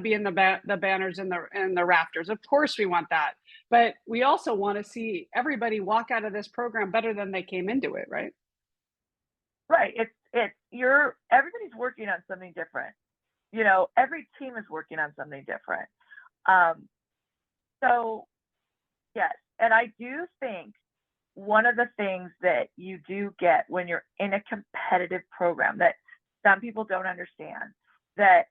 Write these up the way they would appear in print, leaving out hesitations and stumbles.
be in the banners and the rafters. Of course we want that. But we also want to see everybody walk out of this program better than they came into it, right? Right. Everybody's working on something different. Every team is working on something different. So yes. And I do think one of the things that you do get when you're in a competitive program that some people don't understand, that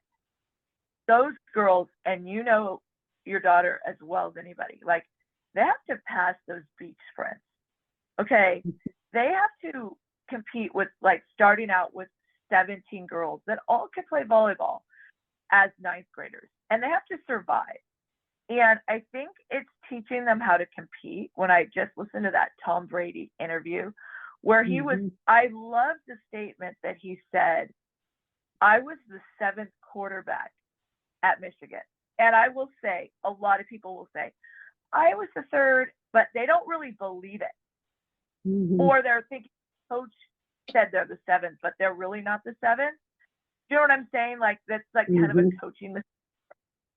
those girls, and your daughter as well as anybody, like, they have to pass those beach sprints. Okay. They have to compete with, like, starting out with 17 girls that all could play volleyball as ninth graders, and they have to survive. And I think it's teaching them how to compete. When I just listened to that Tom Brady interview where I love the statement that he said, I was the 7th quarterback at Michigan. And I will say, a lot of people will say, I was the 3rd, but they don't really believe it. Or they're thinking, coach said they're the 7th, but they're really not the 7th. You know what I'm saying? Like, that's like kind of a coaching.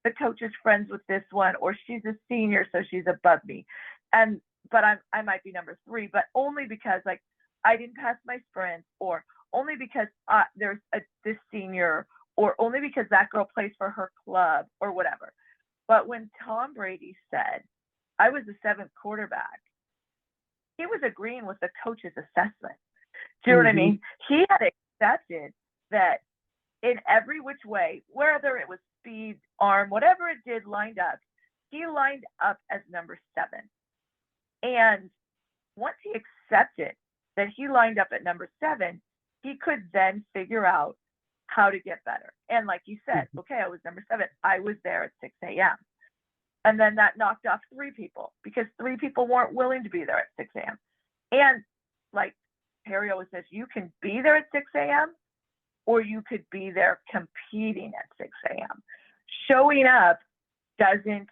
The coach is friends with this one, or she's a senior, so she's above me. But I might be number 3, but only because, like, I didn't pass my sprint, or only because there's this senior, or only because that girl plays for her club, or whatever. But when Tom Brady said, I was the 7th quarterback, he was agreeing with the coach's assessment. Do you know what I mean? He had accepted that in every which way, whether it was speed, arm, whatever it did, lined up, he lined up as number 7. And once he accepted that he lined up at number 7, he could then figure out how to get better. And like you said, okay, I was number 7. I was there at 6 a.m. And then that knocked off 3 people, because 3 people weren't willing to be there at 6 a.m. And like Perry always says, you can be there at 6 a.m. or you could be there competing at 6 a.m. Showing up doesn't,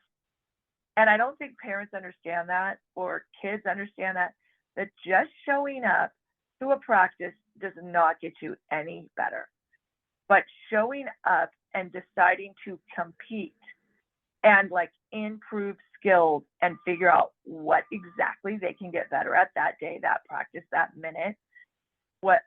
and I don't think parents understand that, or kids understand that just showing up to a practice does not get you any better. But showing up and deciding to compete and, like, improve skills and figure out what exactly they can get better at that day, that practice, that minute, what